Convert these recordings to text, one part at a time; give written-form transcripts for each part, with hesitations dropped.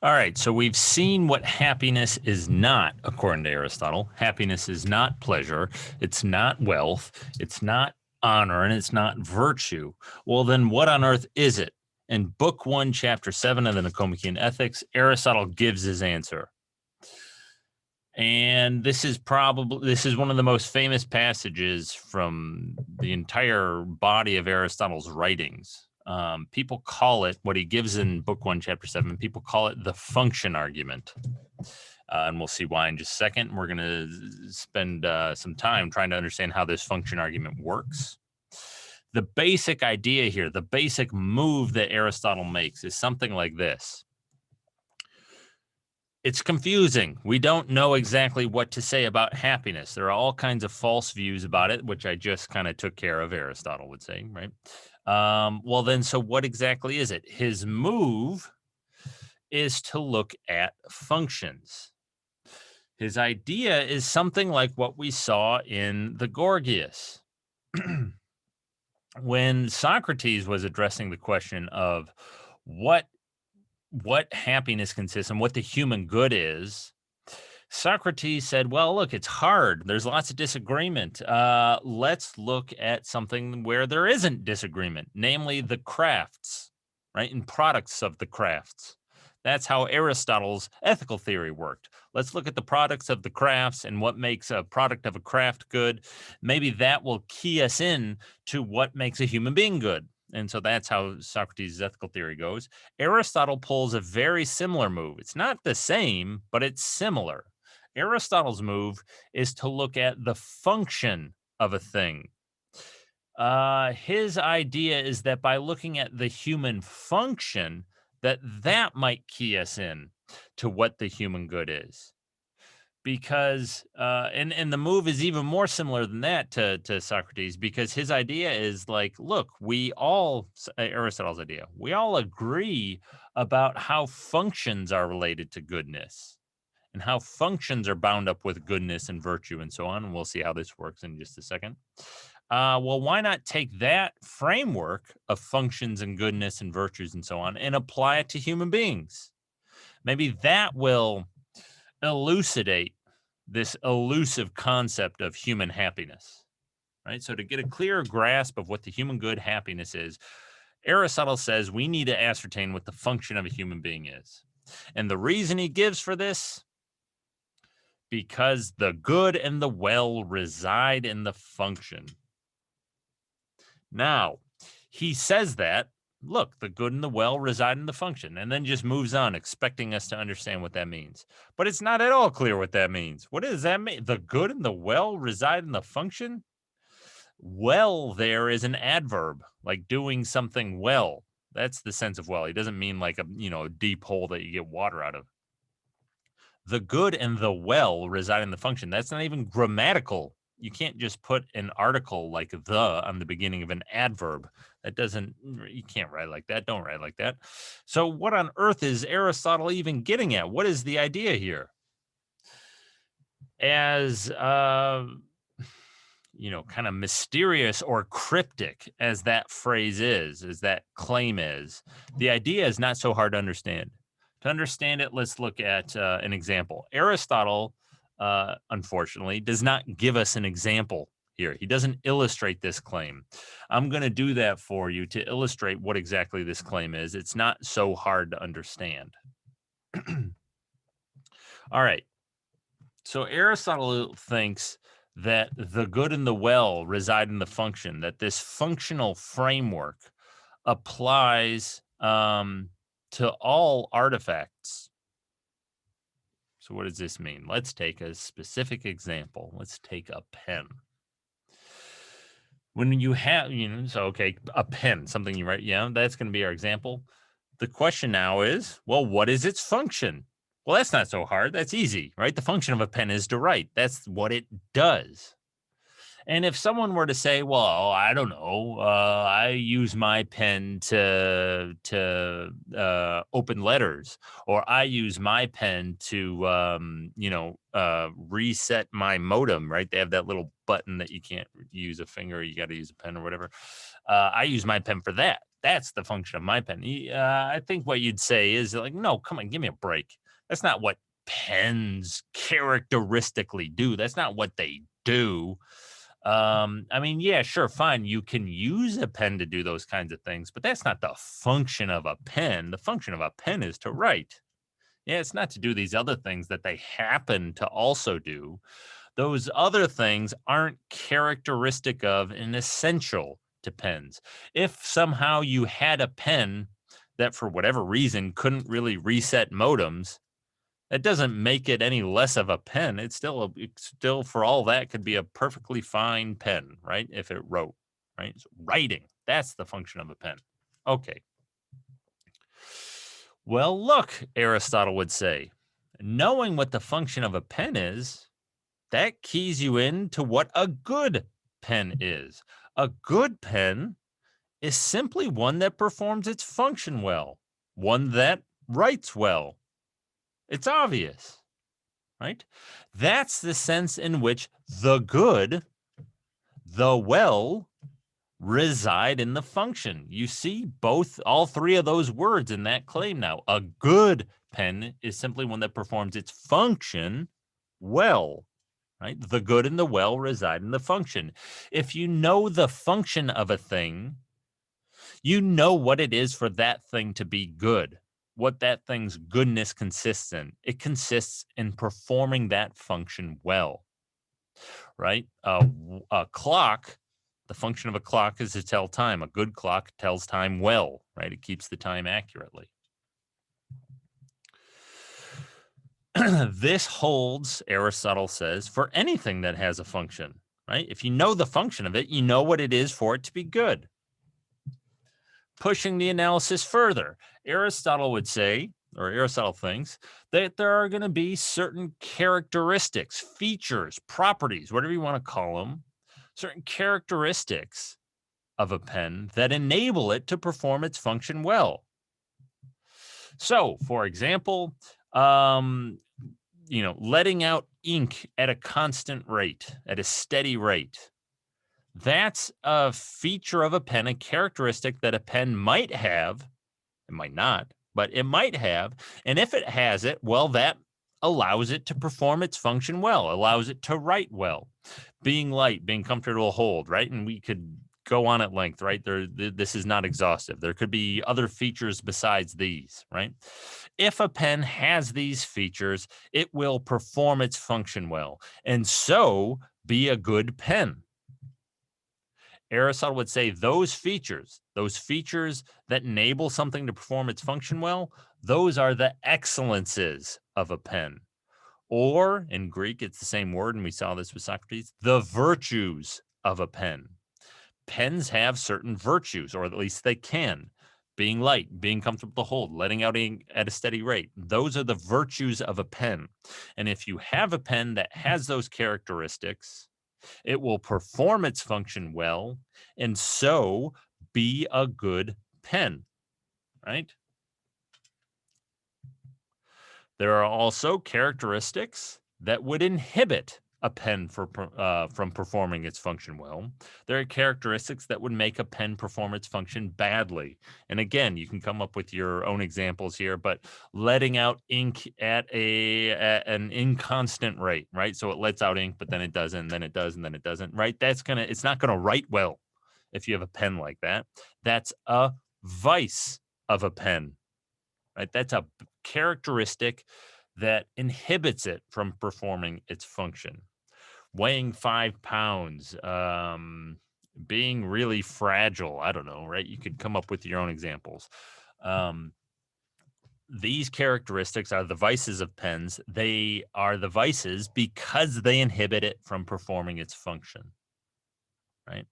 All right, so we've seen what happiness is not, according to Aristotle. Happiness is not pleasure, it's not wealth, it's not honor, and it's not virtue. Well, then what on earth is it? In Book 1, Chapter 7 of the Nicomachean Ethics, Aristotle gives his answer. And this is one of the most famous passages from the entire body of Aristotle's writings. People call it, what he gives in Book 1, Chapter 7, people call it the function argument. And we'll see why in just a second. We're going to spend some time trying to understand how this function argument works. The basic idea here, the basic move that Aristotle makes is something like this. It's confusing. We don't know exactly what to say about happiness. There are all kinds of false views about it, which I just kind of took care of, Aristotle would say, right? Well, then, so what exactly is it? His move is to look at functions. His idea is something like what we saw in the Gorgias. When Socrates was addressing the question of what happiness consists and what the human good is, Socrates said, well, look, it's hard. There's lots of disagreement. Let's look at something where there isn't disagreement, namely the crafts, right? And products of the crafts. That's how Aristotle's ethical theory worked. Let's look at the products of the crafts and what makes a product of a craft good. Maybe that will key us in to what makes a human being good. And so that's how Socrates' ethical theory goes. Aristotle pulls a very similar move. It's not the same, but it's similar. Aristotle's move is to look at the function of a thing. His idea is that by looking at the human function, that might key us in to what the human good is. Because and the move is even more similar than that to Socrates, because his idea is like, look, Aristotle's idea, we all agree about how functions are related to goodness and how functions are bound up with goodness and virtue and so on. And we'll see how this works in just a second. Well, why not take that framework of functions and goodness and virtues and so on and apply it to human beings? Maybe that will elucidate this elusive concept of human happiness, right? So to get a clearer grasp of what the human good happiness is, Aristotle says we need to ascertain what the function of a human being is. And the reason he gives for this, because the good and the well reside in the function. Now, he says that, look, the good and the well reside in the function, and then just moves on, expecting us to understand what that means. But it's not at all clear what that means. What does that mean? The good and the well reside in the function? Well, there is an adverb, like doing something well. That's the sense of well. He doesn't mean like a deep hole that you get water out of. The good and the well reside in the function. That's not even grammatical. You can't just put an article like the on the beginning of an adverb. You can't write like that. Don't write like that. So what on earth is Aristotle even getting at? What is the idea here? As, kind of mysterious or cryptic as that phrase is, as that claim is, the idea is not so hard to understand. To understand it, let's look at an example. Aristotle, unfortunately, does not give us an example here. He doesn't illustrate this claim. I'm going to do that for you to illustrate what exactly this claim is. It's not so hard to understand. All right. So Aristotle thinks that the good and the well reside in the function, that this functional framework applies to all artifacts. So what does this mean? Let's take a specific example. Let's take a pen. When you have, a pen, something you write, that's going to be our example. The question now is, well, what is its function? Well, that's not so hard. That's easy, right? The function of a pen is to write. That's what it does. And if someone were to say, well, I don't know, I use my pen to open letters, or I use my pen to, reset my modem, right? They have that little button that you can't use a finger, you got to use a pen or whatever. I use my pen for that. That's the function of my pen. I think what you'd say is like, no, come on, give me a break. That's not what pens characteristically do. That's not what they do. I mean, yeah, sure, fine. You can use a pen to do those kinds of things, but that's not the function of a pen. The function of a pen is to write. Yeah, it's not to do these other things that they happen to also do. Those other things aren't characteristic of and essential to pens. If somehow you had a pen that for whatever reason couldn't really reset modems, that doesn't make it any less of a pen. It's still for all that could be a perfectly fine pen, right? If it wrote, right? So writing, that's the function of a pen. Okay. Well, look, Aristotle would say, knowing what the function of a pen is, that keys you in to what a good pen is. A good pen is simply one that performs its function well, one that writes well. It's obvious, right? That's the sense in which the good, the well, reside in the function. You see all three of those words in that claim now. A good pen is simply one that performs its function well. Right? The good and the well reside in the function. If you know the function of a thing, you know what it is for that thing to be good, what that thing's goodness consists in. It consists in performing that function well, right? A clock, the function of a clock is to tell time. A good clock tells time well, right? It keeps the time accurately. This holds, Aristotle says, for anything that has a function, right? If you know the function of it, you know what it is for it to be good. Pushing the analysis further, Aristotle would say, or Aristotle thinks, that there are going to be certain characteristics, features, properties, whatever you want to call them, certain characteristics of a pen that enable it to perform its function well. So, for example, letting out ink at a constant rate, at a steady rate. That's a feature of a pen, a characteristic that a pen might have. It might not, but it might have. And if it has it, well, that allows it to perform its function well, allows it to write well. Being light, being comfortable to hold, right? And we could go on at length, right? This is not exhaustive. There could be other features besides these, right? If a pen has these features, it will perform its function well, and so be a good pen. Aristotle would say those features that enable something to perform its function well, those are the excellences of a pen. Or in Greek, it's the same word, and we saw this with Socrates, the virtues of a pen. Pens have certain virtues, or at least they can. Being light, being comfortable to hold, letting out ink at a steady rate. Those are the virtues of a pen. And if you have a pen that has those characteristics, it will perform its function well, and so be a good pen, right? There are also characteristics that would inhibit a pen from performing its function well. There are characteristics that would make a pen perform its function badly. And again, you can come up with your own examples here, but letting out ink at an inconstant rate, right? So it lets out ink, but then it doesn't, then it does, and then it doesn't, right? It's not gonna write well if you have a pen like that. That's a vice of a pen, right? That's a characteristic that inhibits it from performing its function. Weighing 5 pounds, being really fragile. I don't know, right? You could come up with your own examples. These characteristics are the vices of pens. They are the vices because they inhibit it from performing its function, right?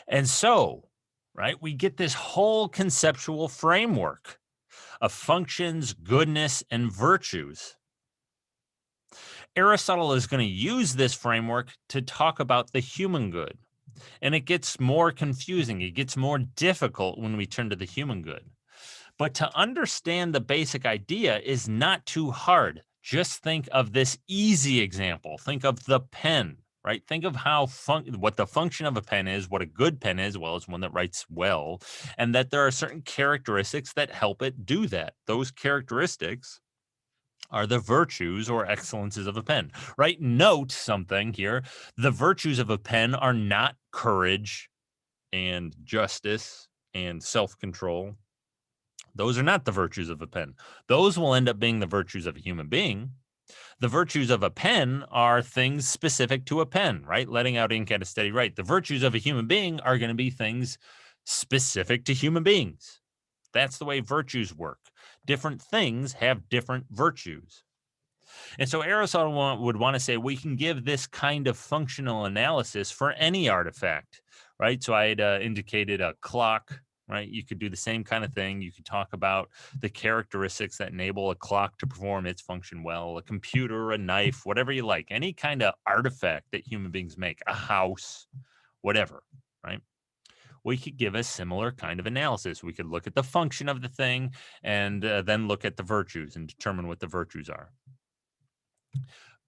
And so, right, we get this whole conceptual framework of functions, goodness, and virtues. Aristotle is going to use this framework to talk about the human good. And it gets more confusing. It gets more difficult when we turn to the human good. But to understand the basic idea is not too hard. Just think of this easy example. Think of the pen, right? Think of how what the function of a pen is, what a good pen is, well, as one that writes well, and that there are certain characteristics that help it do that. Those characteristics are the virtues or excellences of a pen, right? Note something here. The virtues of a pen are not courage and justice and self-control. Those are not the virtues of a pen. Those will end up being the virtues of a human being. The virtues of a pen are things specific to a pen, right? Letting out ink at a steady rate. The virtues of a human being are going to be things specific to human beings. That's the way virtues work. Different things have different virtues. And so Aristotle would want to say we can give this kind of functional analysis for any artifact, right? So I had indicated a clock, right? You could do the same kind of thing. You could talk about the characteristics that enable a clock to perform its function well, a computer, a knife, whatever you like, any kind of artifact that human beings make, a house, whatever, right? We could give a similar kind of analysis. We could look at the function of the thing and then look at the virtues and determine what the virtues are.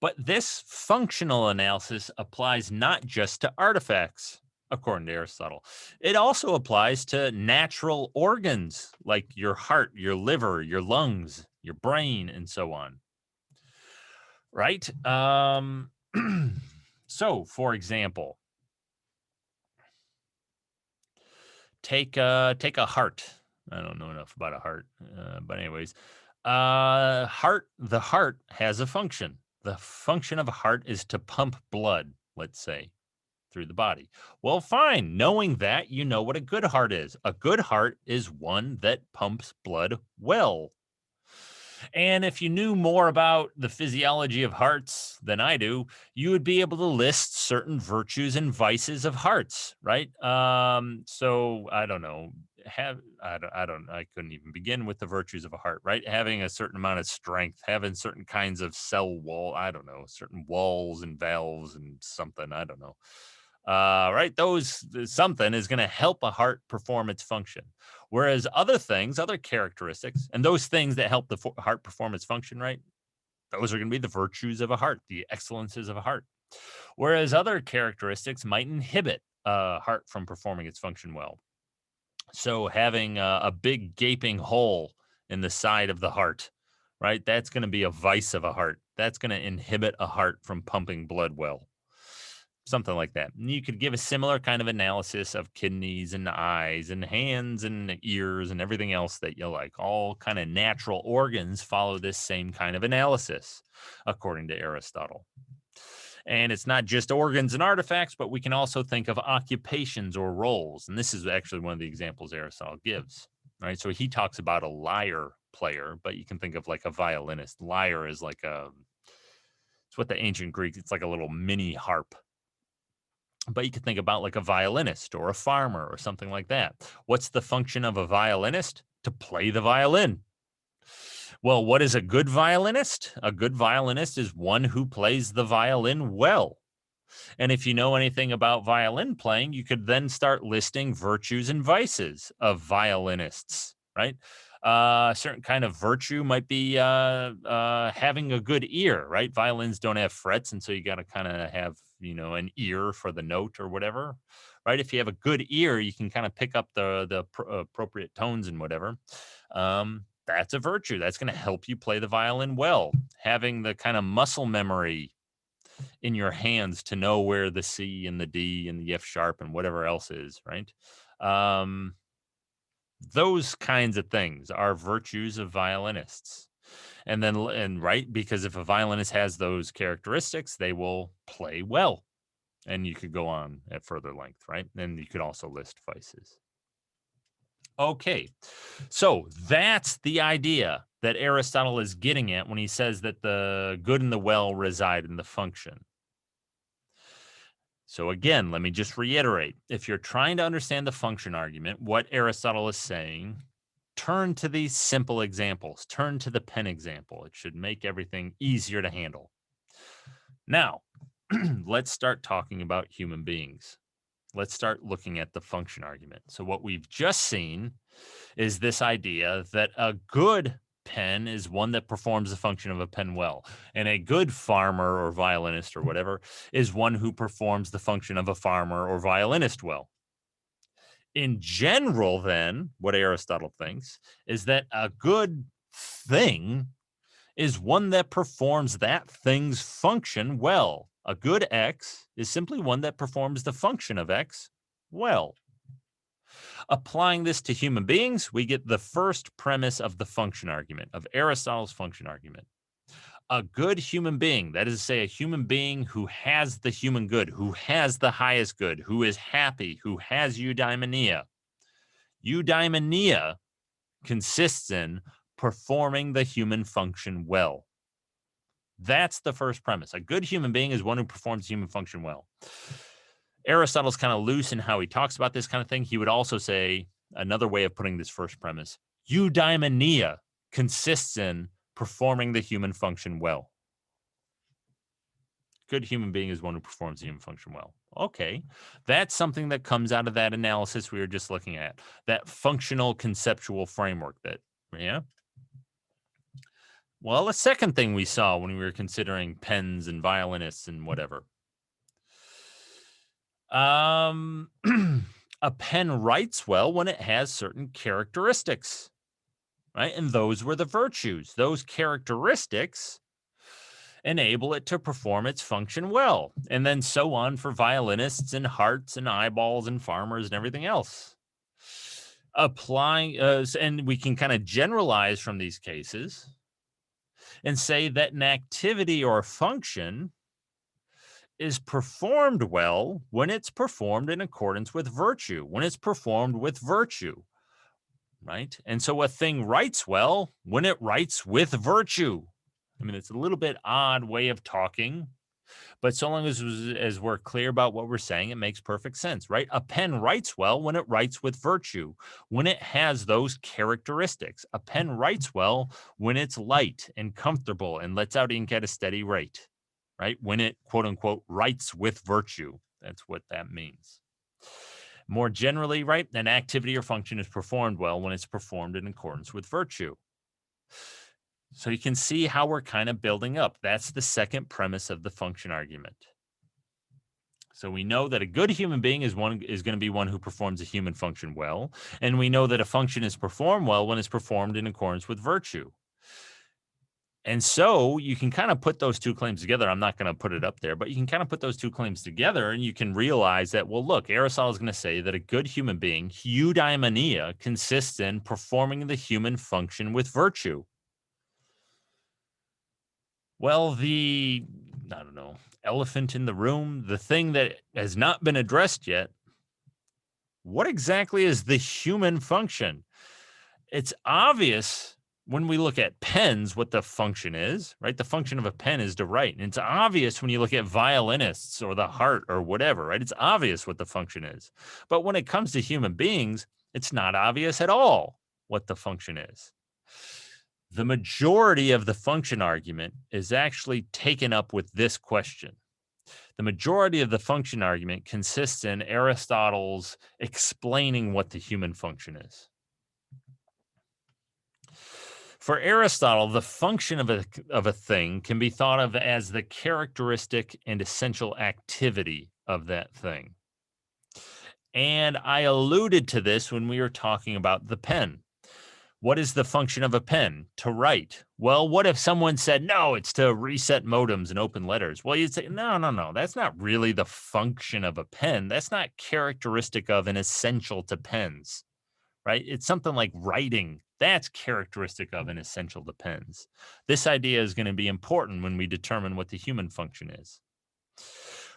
But this functional analysis applies not just to artifacts, according to Aristotle. It also applies to natural organs like your heart, your liver, your lungs, your brain, and so on. Right? So, for example, take a heart. I don't know enough about a heart, but anyways, the heart has a function. The function of a heart is to pump blood, let's say, through the body. Well, fine. Knowing that, you know what a good heart is. A good heart is one that pumps blood well. And if you knew more about the physiology of hearts than I do, you would be able to list certain virtues and vices of hearts, right? So I don't know. I couldn't even begin with the virtues of a heart, right? Having a certain amount of strength, having certain kinds of cell wall, I don't know, certain walls and valves and something, I don't know. Right? Those something is going to help a heart perform its function. Whereas other things, other characteristics, and those things that help the heart perform its function, right? Those are going to be the virtues of a heart, the excellences of a heart. Whereas other characteristics might inhibit a heart from performing its function well. So having a big gaping hole in the side of the heart, right? That's going to be a vice of a heart. That's going to inhibit a heart from pumping blood well. Something like that. And you could give a similar kind of analysis of kidneys and eyes and hands and ears and everything else that you like. All kind of natural organs follow this same kind of analysis, according to Aristotle. And it's not just organs and artifacts, but we can also think of occupations or roles. And this is actually one of the examples Aristotle gives, right? So he talks about a lyre player, but you can think of like a violinist. Lyre is like it's what the ancient Greeks, it's like a little mini harp. But you could think about like a violinist or a farmer or something like that. What's the function of a violinist? To play the violin. Well, what is a good violinist? A good violinist is one who plays the violin well. And if you know anything about violin playing, you could then start listing virtues and vices of violinists, right? A certain kind of virtue might be having a good ear, right? Violins don't have frets, and so you got to kind of have, an ear for the note or whatever, right? If you have a good ear, you can kind of pick up the appropriate tones and whatever. That's a virtue. That's going to help you play the violin well. Having the kind of muscle memory in your hands to know where the C and the D and the F sharp and whatever else is, right? Those kinds of things are virtues of violinists. And right, because if a violinist has those characteristics, they will play well. And you could go on at further length, right? And you could also list vices. Okay, so that's the idea that Aristotle is getting at when he says that the good and the well reside in the function. So again, let me just reiterate. If you're trying to understand the function argument, what Aristotle is saying, turn to these simple examples. Turn to the pen example. It should make everything easier to handle. Now, let's start talking about human beings. Let's start looking at the function argument. So what we've just seen is this idea that a good pen is one that performs the function of a pen well. And a good farmer or violinist or whatever is one who performs the function of a farmer or violinist well. In general, then, what Aristotle thinks is that a good thing is one that performs that thing's function well. A good X is simply one that performs the function of X well. Applying this to human beings, we get the first premise of the function argument, of Aristotle's function argument. A good human being, that is to say, a human being who has the human good, who has the highest good, who is happy, who has eudaimonia. Eudaimonia consists in performing the human function well. That's the first premise. A good human being is one who performs human function well. Aristotle's kind of loose in how he talks about this kind of thing. He would also say, another way of putting this first premise, eudaimonia consists in performing the human function well. Good human being is one who performs the human function well. Okay, that's something that comes out of that analysis we were just looking at, that functional conceptual framework that, yeah. Well, a second thing we saw when we were considering pens and violinists and whatever. A pen writes well when it has certain characteristics, right? And those were the virtues. Those characteristics enable it to perform its function well. And then so on for violinists and hearts and eyeballs and farmers and everything else. Applying, and we can kind of generalize from these cases and say that an activity or function is performed well when it's performed in accordance with virtue, when it's performed with virtue, right? And so a thing writes well when it writes with virtue. I mean, it's a little bit odd way of talking, but so long as we're clear about what we're saying, it makes perfect sense, right? A pen writes well when it writes with virtue, when it has those characteristics. A pen writes well when it's light and comfortable and lets out ink at a steady rate, right? When it, quote unquote, writes with virtue. That's what that means. More generally, right, an activity or function is performed well when it's performed in accordance with virtue. So you can see how we're kind of building up. That's the second premise of the function argument. So we know that a good human being is going to be one who performs a human function well, and we know that a function is performed well when it's performed in accordance with virtue. And so you can kind of put those two claims together. I'm not going to put it up there, but you can kind of put those two claims together and you can realize that, well, look, Aristotle is going to say that a good human being, eudaimonia, consists in performing the human function with virtue. Well, I don't know, elephant in the room, the thing that has not been addressed yet, what exactly is the human function? It's obvious when we look at pens what the function is, right? The function of a pen is to write. And it's obvious when you look at violinists or the heart or whatever, right? It's obvious what the function is. But when it comes to human beings, it's not obvious at all what the function is. The majority of the function argument is actually taken up with this question. The majority of the function argument consists in Aristotle's explaining what the human function is. For Aristotle, the function of a thing can be thought of as the characteristic and essential activity of that thing. And I alluded to this when we were talking about the pen. What is the function of a pen? To write. Well, what if someone said, no, it's to reset modems and open letters? Well, you'd say, no, that's not really the function of a pen. That's not characteristic of and essential to pens, right? It's something like writing. That's characteristic of and essential to pens. This idea is going to be important when we determine what the human function is,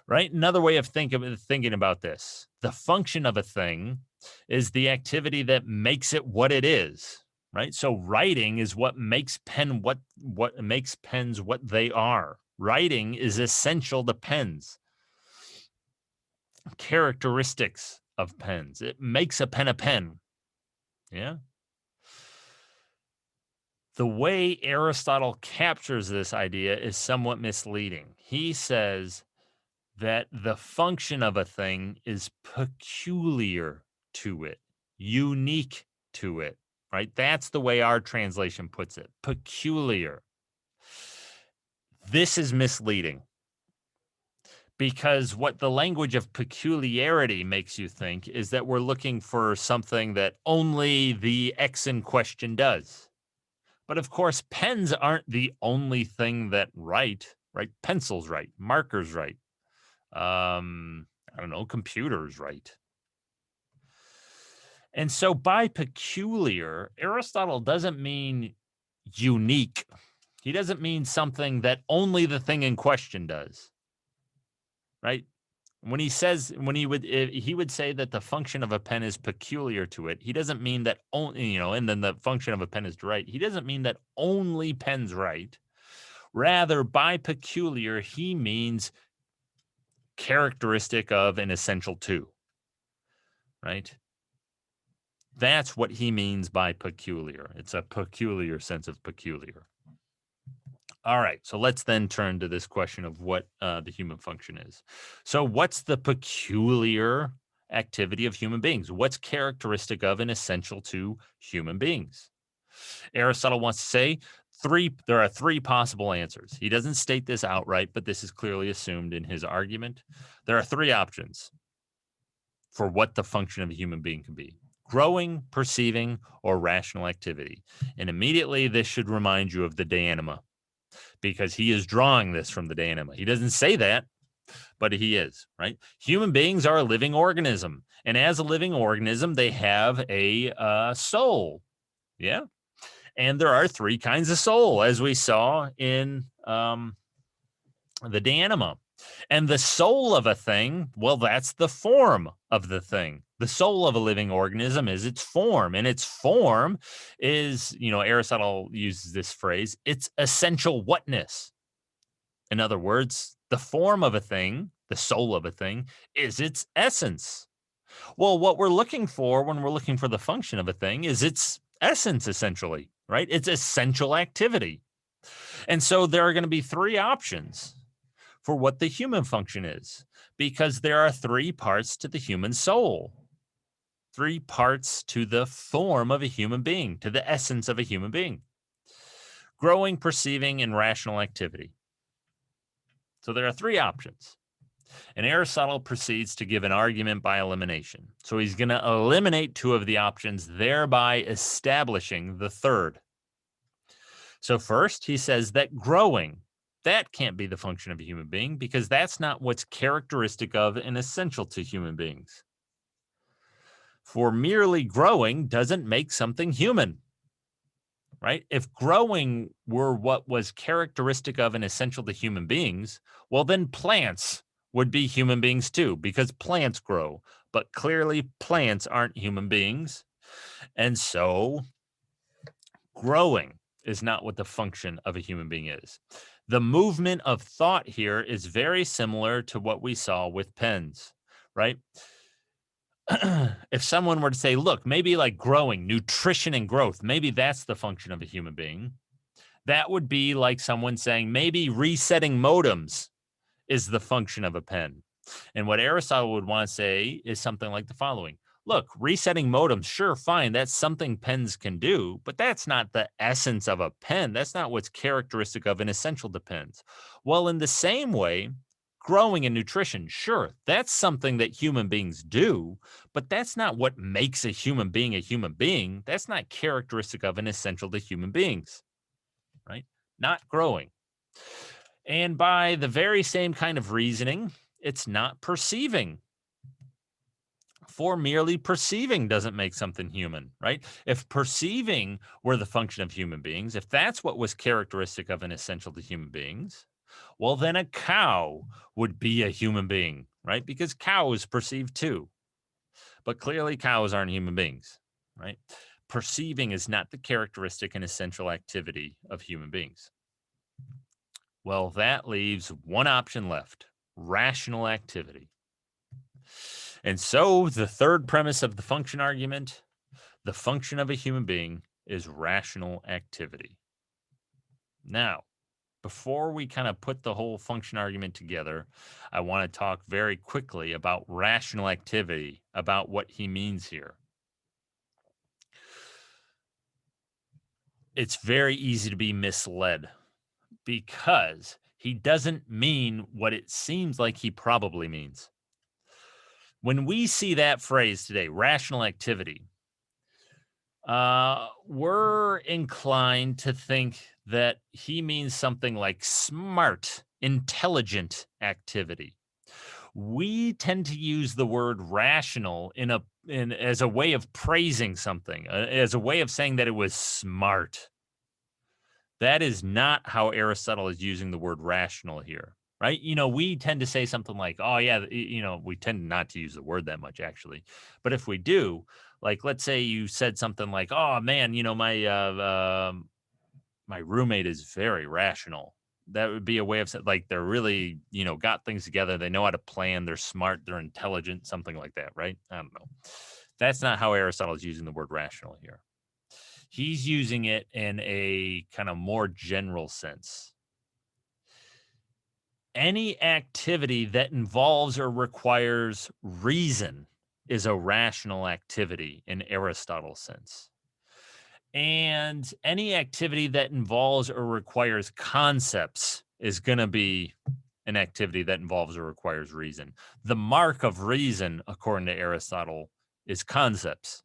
right? Another way of thinking about this, the function of a thing is the activity that makes it what it is, right? So writing is what makes what makes pens what they are. Writing is essential to pens. Characteristics of pens. It makes a pen a pen. Yeah. The way Aristotle captures this idea is somewhat misleading. He says that the function of a thing is peculiar to it, unique to it, right? That's the way our translation puts it. Peculiar. This is misleading because what the language of peculiarity makes you think is that we're looking for something that only the X in question does. But of course, pens aren't the only thing that write, right? Pencils write, markers write. I don't know, computers write. And so by peculiar, Aristotle doesn't mean unique. He doesn't mean something that only the thing in question does, right? When he says, when he would say that the function of a pen is peculiar to it, he doesn't mean that only, and then the function of a pen is to write. He doesn't mean that only pens write. Rather, by peculiar, he means characteristic of and essential to, right? That's what he means by peculiar. It's a peculiar sense of peculiar. All right, so let's then turn to this question of what the human function is. So, what's the peculiar activity of human beings? What's characteristic of and essential to human beings? Aristotle wants to say there are three possible answers. He doesn't state this outright, but this is clearly assumed in his argument. There are three options for what the function of a human being can be: growing, perceiving, or rational activity. And immediately this should remind you of the De Anima, because he is drawing this from the De Anima. He doesn't say that, but he is, right? Human beings are a living organism. And as a living organism, they have a soul. Yeah. And there are three kinds of soul, as we saw in the De Anima. And the soul of a thing, well, that's the form of the thing. The soul of a living organism is its form, and its form is, Aristotle uses this phrase, its essential whatness. In other words, the form of a thing, the soul of a thing, is its essence. Well, what we're looking for when we're looking for the function of a thing is its essence, essentially, right? Its essential activity. And so there are going to be three options for what the human function is, because there are three parts to the human soul, three parts to the form of a human being, to the essence of a human being: growing, perceiving, and rational activity. So there are three options. And Aristotle proceeds to give an argument by elimination. So he's going to eliminate two of the options, thereby establishing the third. So first, he says that growing, that can't be the function of a human being, because that's not what's characteristic of and essential to human beings. For merely growing doesn't make something human, right? If growing were what was characteristic of and essential to human beings, well, then plants would be human beings too, because plants grow. But clearly, plants aren't human beings. And so growing is not what the function of a human being is. The movement of thought here is very similar to what we saw with pens, right? If someone were to say, look, maybe like growing, nutrition and growth, maybe that's the function of a human being, that would be like someone saying maybe resetting modems is the function of a pen. And what Aristotle would want to say is something like the following: look, resetting modems, sure, fine, that's something pens can do, but that's not the essence of a pen. That's not what's characteristic of and essential to pens. Well, in the same way, growing and nutrition, sure, that's something that human beings do, but that's not what makes a human being a human being. That's not characteristic of and essential to human beings, right? Not growing. And by the very same kind of reasoning, it's not perceiving. For merely perceiving doesn't make something human, right? If perceiving were the function of human beings, if that's what was characteristic of and essential to human beings, well, then a cow would be a human being, right? Because cows perceive too. But clearly, cows aren't human beings, right? Perceiving is not the characteristic and essential activity of human beings. Well, that leaves one option left: rational activity. And so the third premise of the function argument: the function of a human being is rational activity. Now, before we kind of put the whole function argument together, I want to talk very quickly about rational activity, about what he means here. it's very easy to be misled because he doesn't mean what it seems like he probably means. When we see that phrase today, rational activity, we're inclined to think that he means something like smart, intelligent activity. We tend to use the word rational in as a way of praising something, as a way of saying that it was smart. That is not how Aristotle is using the word rational here, right? We tend to say something like, "Oh yeah," we tend not to use the word that much actually. But if we do, like let's say you said something like, "Oh man, my roommate is very rational." That would be a way of saying like they're really, got things together. They know how to plan. They're smart. They're intelligent. Something like that, right? I don't know. That's not how Aristotle is using the word rational here. He's using it in a kind of more general sense. Any activity that involves or requires reason is a rational activity in Aristotle's sense. And any activity that involves or requires concepts is going to be an activity that involves or requires reason. The mark of reason, according to Aristotle, is concepts.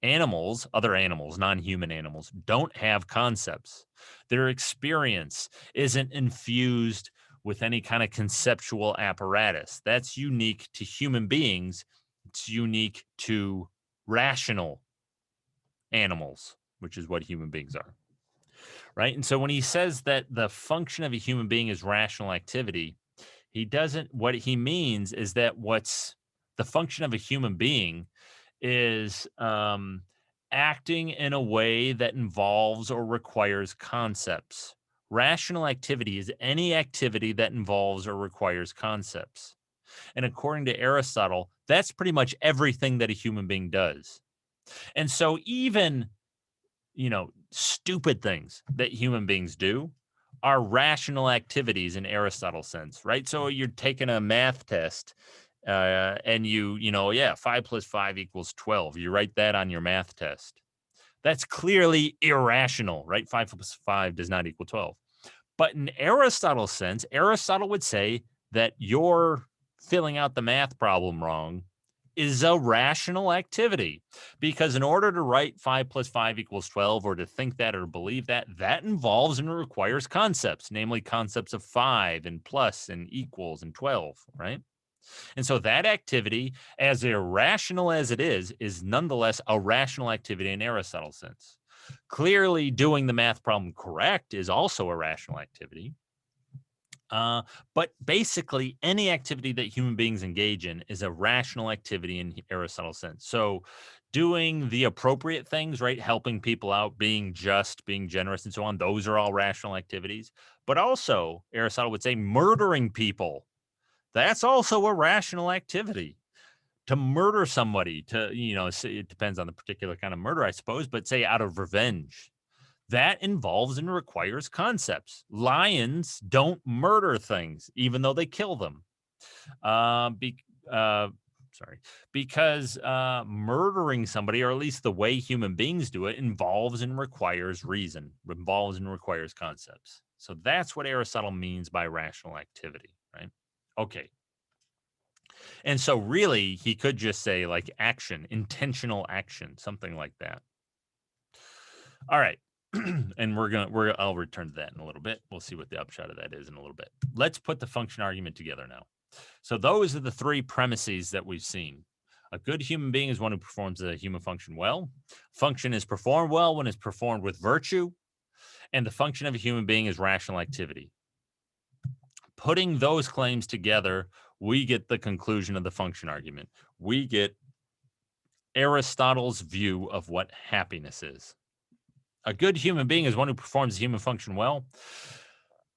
Animals, other animals, non-human animals, don't have concepts. Their experience isn't infused with any kind of conceptual apparatus. That's unique to human beings. It's unique to rational animals, which is what human beings are. Right. And so when he says that the function of a human being is rational activity, what he means is that what's the function of a human being is acting in a way that involves or requires concepts. Rational activity is any activity that involves or requires concepts. And according to Aristotle, that's pretty much everything that a human being does. And so even, stupid things that human beings do are rational activities in Aristotle's sense, right? So you're taking a math test and yeah, 5 + 5 = 12. You write that on your math test. That's clearly irrational, right? 5 + 5 does not equal 12. But in Aristotle's sense, Aristotle would say that you're filling out the math problem wrong is a rational activity because in order to write 5 + 5 = 12 or to think that or believe that, that involves and requires concepts, namely concepts of 5 and plus and equals and 12, right? And so that activity, as irrational as it is nonetheless a rational activity in Aristotle's sense. Clearly, doing the math problem correct is also a rational activity. But basically, any activity that human beings engage in is a rational activity in Aristotle's sense. So, doing the appropriate things, right? Helping people out, being just, being generous, and so on, those are all rational activities. But also, Aristotle would say murdering people, that's also a rational activity. To murder somebody, it depends on the particular kind of murder, I suppose, but say out of revenge, that involves and requires concepts. Lions don't murder things, even though they kill them. Uh, be, uh, Sorry, because murdering somebody, or at least the way human beings do it, involves and requires reason, involves and requires concepts. So that's what Aristotle means by rational activity, right? Okay. And so really he could just say like action, intentional action, something like that. All right. And I'll return to that in a little bit. We'll see what the upshot of that is in a little bit. Let's put the function argument together now. So those are the three premises that we've seen. A good human being is one who performs a human function well. Function is performed well when it's performed with virtue. And the function of a human being is rational activity. Putting those claims together, we get the conclusion of the function argument. We get Aristotle's view of what happiness is. A good human being is one who performs the human function well.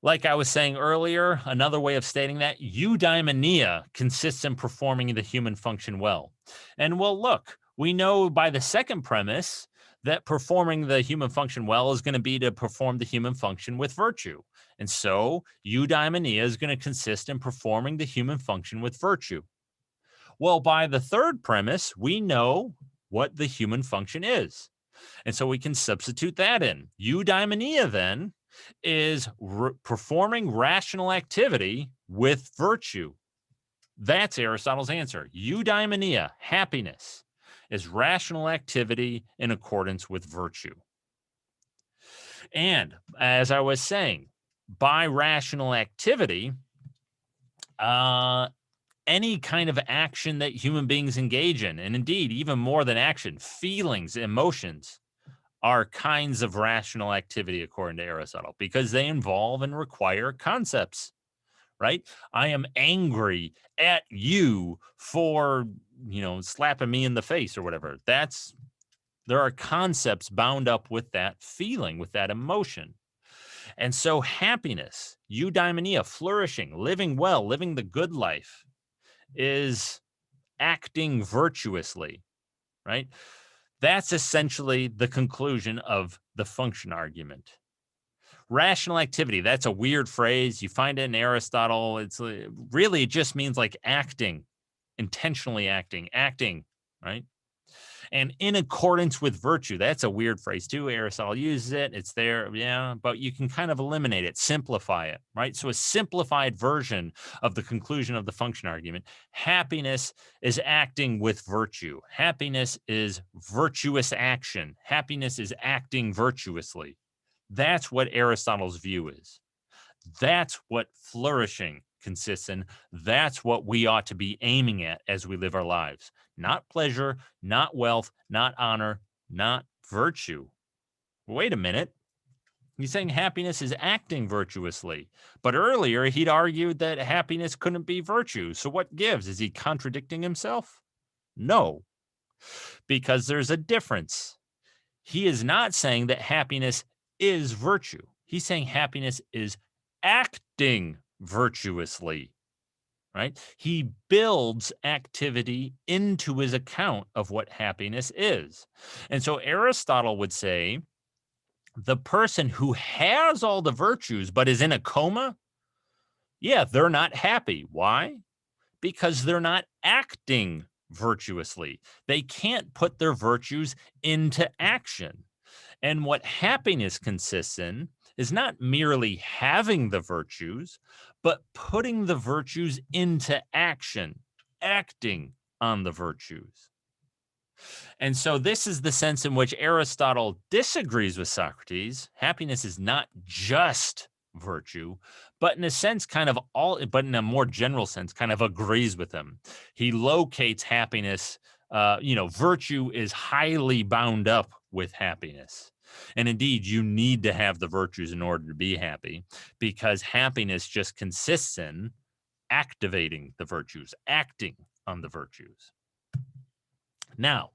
Like I was saying earlier, another way of stating that, eudaimonia consists in performing the human function well. And well, look, we know by the second premise that performing the human function well is going to be to perform the human function with virtue. And so eudaimonia is going to consist in performing the human function with virtue. Well, by the third premise, we know what the human function is. And so we can substitute that in. Eudaimonia then is performing rational activity with virtue. That's Aristotle's answer. Eudaimonia, happiness, is rational activity in accordance with virtue. And as I was saying, by rational activity, any kind of action that human beings engage in, and indeed, even more than action, feelings, emotions, are kinds of rational activity according to Aristotle because they involve and require concepts, right? I am angry at you for, slapping me in the face or whatever. There are concepts bound up with that feeling, with that emotion. And so happiness, eudaimonia, flourishing, living well, living the good life is acting virtuously, right? That's essentially the conclusion of the function argument. Rational activity, that's a weird phrase. You find it in Aristotle. It's really, it just means like acting, intentionally acting, right? And in accordance with virtue, that's a weird phrase too. Aristotle uses it. It's there, yeah, but you can kind of eliminate it, simplify it, right? So a simplified version of the conclusion of the function argument, happiness is acting with virtue. Happiness is virtuous action. Happiness is acting virtuously. That's what Aristotle's view is. That's what flourishing consists in. That's what we ought to be aiming at as we live our lives. Not pleasure, not wealth, not honor, not virtue. Wait a minute. He's saying happiness is acting virtuously. But earlier, he'd argued that happiness couldn't be virtue. So what gives? Is he contradicting himself? No, because there's a difference. He is not saying that happiness is virtue. He's saying happiness is acting virtuously, right? He builds activity into his account of what happiness is. And so Aristotle would say the person who has all the virtues but is in a coma, yeah, they're not happy. Why? Because they're not acting virtuously. They can't put their virtues into action. And what happiness consists in is not merely having the virtues, but putting the virtues into action, acting on the virtues. And so this is the sense in which Aristotle disagrees with Socrates. Happiness is not just virtue, but in a sense, but in a more general sense, kind of agrees with him. He locates happiness, virtue is highly bound up with happiness. And indeed, you need to have the virtues in order to be happy because happiness just consists in activating the virtues, acting on the virtues. Now,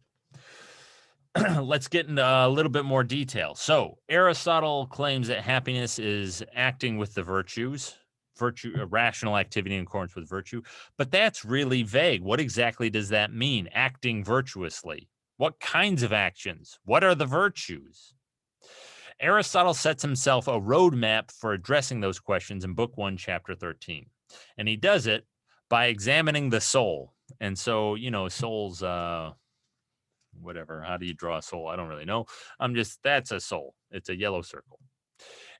let's get into a little bit more detail. So Aristotle claims that happiness is acting with the virtues, rational activity in accordance with virtue, but that's really vague. What exactly does that mean? Acting virtuously. What kinds of actions? What are the virtues? Aristotle sets himself a roadmap for addressing those questions in Book 1, Chapter 13. And he does it by examining the soul. And so, souls, whatever. How do you draw a soul? I don't really know. That's a soul. It's a yellow circle.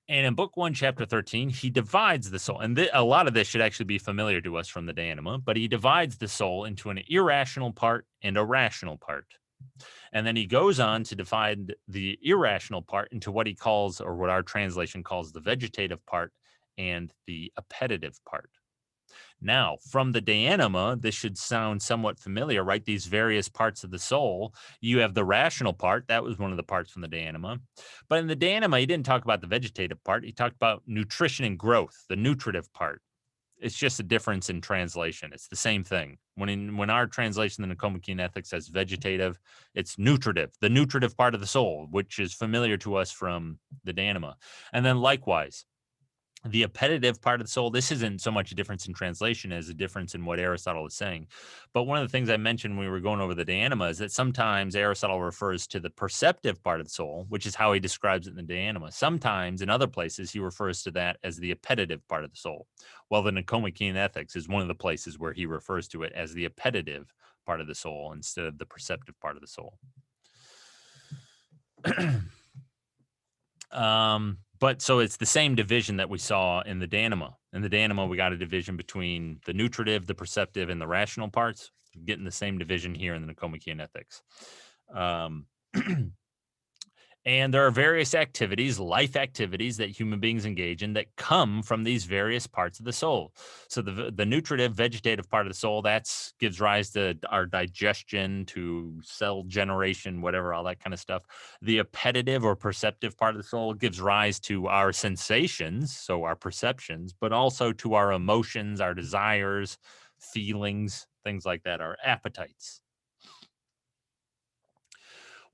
And in Book 1, Chapter 13, he divides the soul. And a lot of this should actually be familiar to us from the De Anima, but he divides the soul into an irrational part and a rational part. And then he goes on to divide the irrational part into what he calls, or what our translation calls, the vegetative part and the appetitive part. Now, from the De Anima, this should sound somewhat familiar, right? These various parts of the soul. You have the rational part. That was one of the parts from the De Anima. But in the De Anima, he didn't talk about the vegetative part. He talked about nutrition and growth, the nutritive part. It's just a difference in translation. It's the same thing. When our translation, the Nicomachean Ethics, says vegetative, it's nutritive, the nutritive part of the soul, which is familiar to us from the De Anima. And then likewise, the appetitive part of the soul, this isn't so much a difference in translation as a difference in what Aristotle is saying. But one of the things I mentioned when we were going over the De Anima is that sometimes Aristotle refers to the perceptive part of the soul, which is how he describes it in the De Anima. Sometimes in other places, he refers to that as the appetitive part of the soul. Well, the Nicomachean Ethics is one of the places where he refers to it as the appetitive part of the soul instead of the perceptive part of the soul. But so it's the same division that we saw in the Danima. In the Danima, we got a division between the nutritive, the perceptive, and the rational parts. We're getting the same division here in the Nicomachean Ethics. Um, And there are various activities, life activities that human beings engage in that come from these various parts of the soul. So the nutritive, vegetative part of the soul, that's gives rise to our digestion, to cell generation, whatever, all that kind of stuff. The appetitive or perceptive part of the soul gives rise to our sensations, so our perceptions, but also to our emotions, our desires, feelings, things like that, our appetites.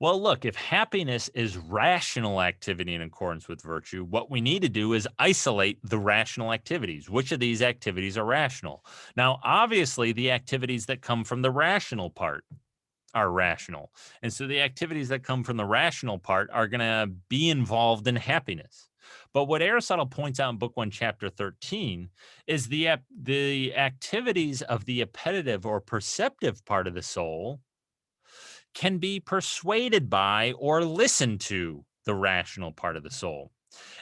Well, look, if happiness is rational activity in accordance with virtue, what we need to do is isolate the rational activities. Which of these activities are rational? Now, obviously, the activities that come from the rational part are rational. And so the activities that come from the rational part are going to be involved in happiness. But what Aristotle points out in Book 1, Chapter 13 is the activities of the appetitive or perceptive part of the soul can be persuaded by or listen to the rational part of the soul.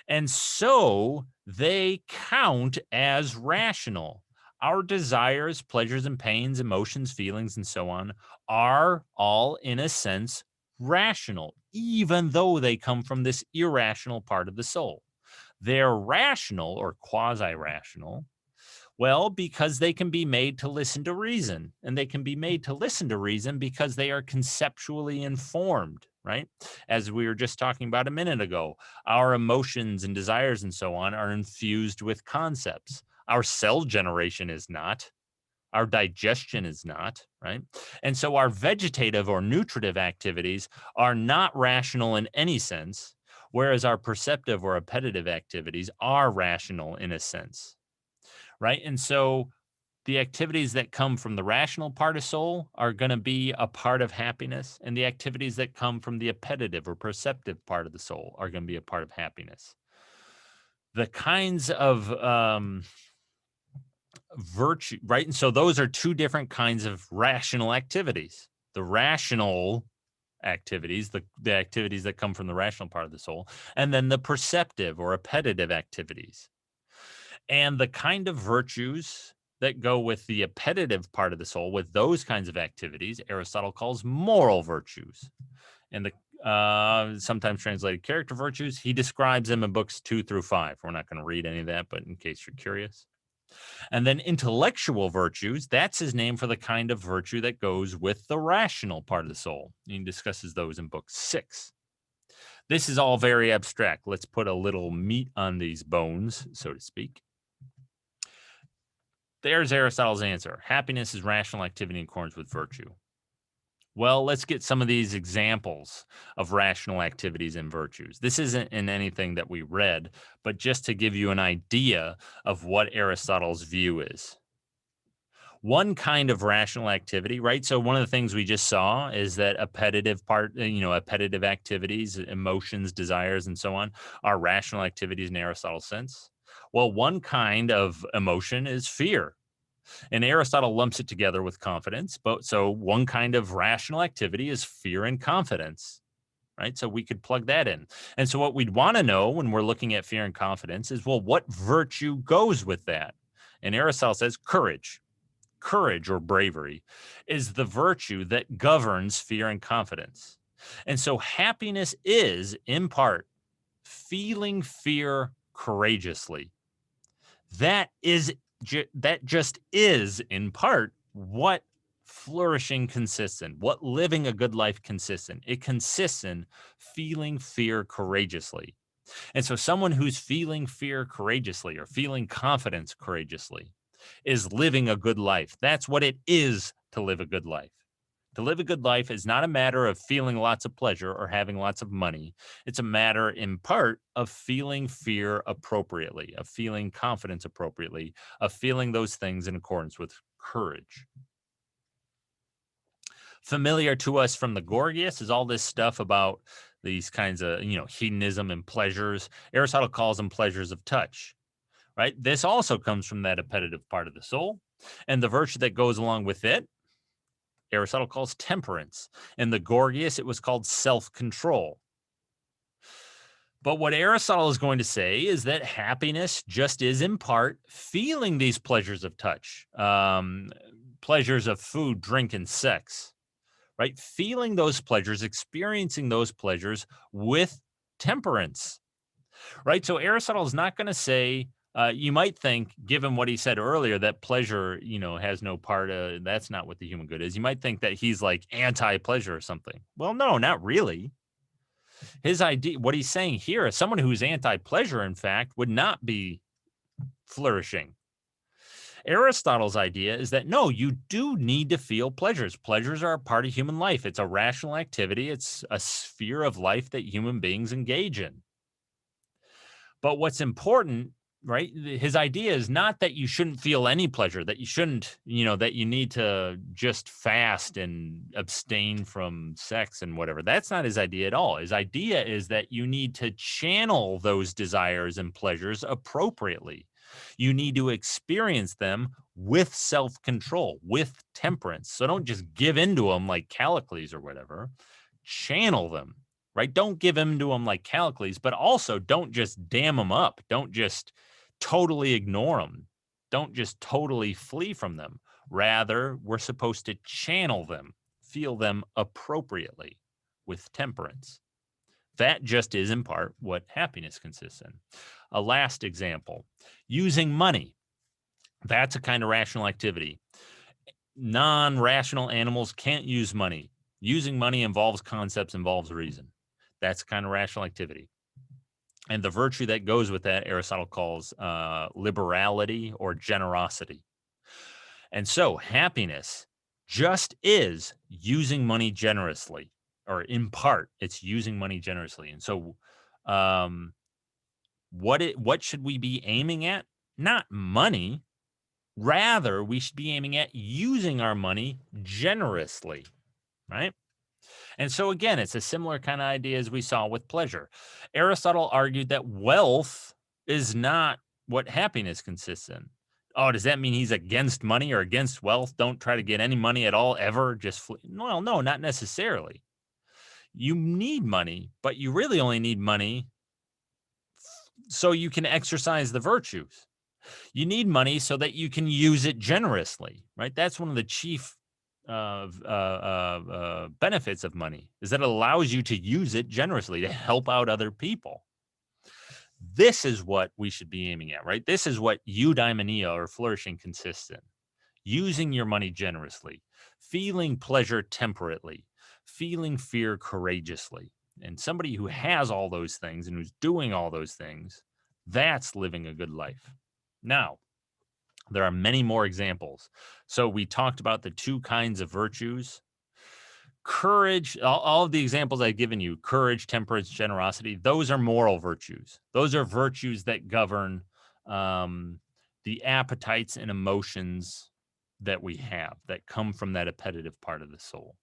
And so they count as rational. Our desires, pleasures, and pains, emotions, feelings, and so on are all, in a sense, rational, even though they come from this irrational part of the soul. They're rational or quasi rational. Well, because they can be made to listen to reason, and they can be made to listen to reason because they are conceptually informed, right? As we were just talking about a minute ago, our emotions and desires and so on are infused with concepts. Our cell generation is not, our digestion is not, right? And so our vegetative or nutritive activities are not rational in any sense, whereas our perceptive or appetitive activities are rational in a sense, right? And so the activities that come from the rational part of soul are going to be a part of happiness, and the activities that come from the appetitive or perceptive part of the soul are going to be a part of happiness. The kinds of virtue, right? And so those are two different kinds of rational activities. The rational activities, the activities that come from the rational part of the soul, and then the perceptive or appetitive activities. And the kind of virtues that go with the appetitive part of the soul, with those kinds of activities, Aristotle calls moral virtues. And the sometimes translated character virtues, he describes them in books 2 through 5. We're not going to read any of that, but in case you're curious. And then intellectual virtues, that's his name for the kind of virtue that goes with the rational part of the soul. He discusses those in book 6. This is all very abstract. Let's put a little meat on these bones, so to speak. There's Aristotle's answer. Happiness is rational activity in accordance with virtue. Well, let's get some of these examples of rational activities and virtues. This isn't in anything that we read, but just to give you an idea of what Aristotle's view is. One kind of rational activity, right? So one of the things we just saw is that appetitive activities, emotions, desires, and so on are rational activities in Aristotle's sense. Well, one kind of emotion is fear. And Aristotle lumps it together with confidence. But so one kind of rational activity is fear and confidence, right? So we could plug that in. And so what we'd want to know when we're looking at fear and confidence is, well, what virtue goes with that? And Aristotle says courage. Courage or bravery is the virtue that governs fear and confidence. And so happiness is, in part, feeling fear courageously. That just is in part what flourishing consists in, what living a good life consists in. It consists in feeling fear courageously. And so someone who's feeling fear courageously or feeling confidence courageously is living a good life. That's what it is to live a good life. To live a good life is not a matter of feeling lots of pleasure or having lots of money. It's a matter, in part, of feeling fear appropriately, of feeling confidence appropriately, of feeling those things in accordance with courage. Familiar to us from the Gorgias is all this stuff about these kinds of, hedonism and pleasures. Aristotle calls them pleasures of touch, right? This also comes from that appetitive part of the soul. And the virtue that goes along with it, Aristotle calls temperance. In the Gorgias, it was called self-control. But what Aristotle is going to say is that happiness just is in part feeling these pleasures of touch, pleasures of food, drink, and sex, right? Feeling those pleasures, experiencing those pleasures with temperance, right? So Aristotle is not going to say, you might think, given what he said earlier, that pleasure, has no part. That's not what the human good is. You might think that he's like anti-pleasure or something. Well, no, not really. His idea, what he's saying here, is someone who's anti-pleasure, in fact, would not be flourishing. Aristotle's idea is that no, you do need to feel pleasures. Pleasures are a part of human life. It's a rational activity. It's a sphere of life that human beings engage in. But what's important, right? His idea is not that you shouldn't feel any pleasure, that you shouldn't, that you need to just fast and abstain from sex and whatever. That's not his idea at all. His idea is that you need to channel those desires and pleasures appropriately. You need to experience them with self-control, with temperance. So don't just give into them like Callicles or whatever. Channel them, right? Don't give in to them like Callicles, but also don't just dam them up. Don't just totally ignore them. Don't just totally flee from them. Rather, we're supposed to channel them, feel them appropriately with temperance. That just is in part what happiness consists in. A last example, using money. That's a kind of rational activity. Non-rational animals can't use money. Using money involves concepts, involves reason. That's kind of rational activity. And the virtue that goes with that, Aristotle calls liberality or generosity. And so happiness just is using money generously, or in part, it's using money generously. And so what should we be aiming at? Not money. Rather, we should be aiming at using our money generously, right? And so again, it's a similar kind of idea as we saw with pleasure. Aristotle argued that wealth is not what happiness consists in. Oh, does that mean he's against money or against wealth? Don't try to get any money at all ever. Well, no, not necessarily. You need money, but you really only need money so you can exercise the virtues. You need money so that you can use it generously, right? That's one of the chief benefits of money, is that it allows you to use it generously to help out other people. This is what we should be aiming at, right? This is what eudaimonia or flourishing consists in. Using your money generously, feeling pleasure temperately, feeling fear courageously. And somebody who has all those things and who's doing all those things, that's living a good life. Now, there are many more examples. So we talked about the two kinds of virtues. Courage, all of the examples I've given you, courage, temperance, generosity, those are moral virtues. Those are virtues that govern the appetites and emotions that we have that come from that appetitive part of the soul.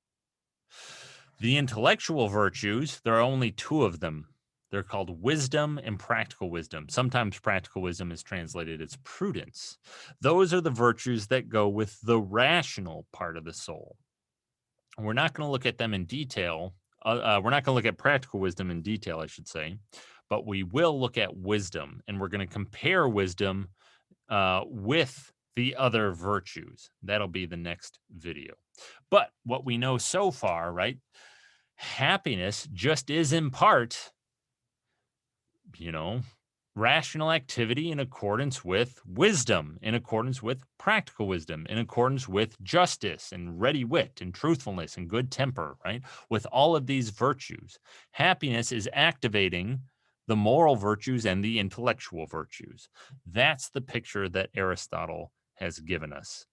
The intellectual virtues, there are only two of them. They're called wisdom and practical wisdom. Sometimes practical wisdom is translated as prudence. Those are the virtues that go with the rational part of the soul. We're not going to look at them in detail. We're not going to look at practical wisdom in detail, I should say, but we will look at wisdom, and we're going to compare wisdom with the other virtues. That'll be the next video. But what we know so far, right? Happiness just is in part, rational activity in accordance with wisdom, in accordance with practical wisdom, in accordance with justice and ready wit and truthfulness and good temper, right? With all of these virtues, happiness is activating the moral virtues and the intellectual virtues. That's the picture that Aristotle has given us.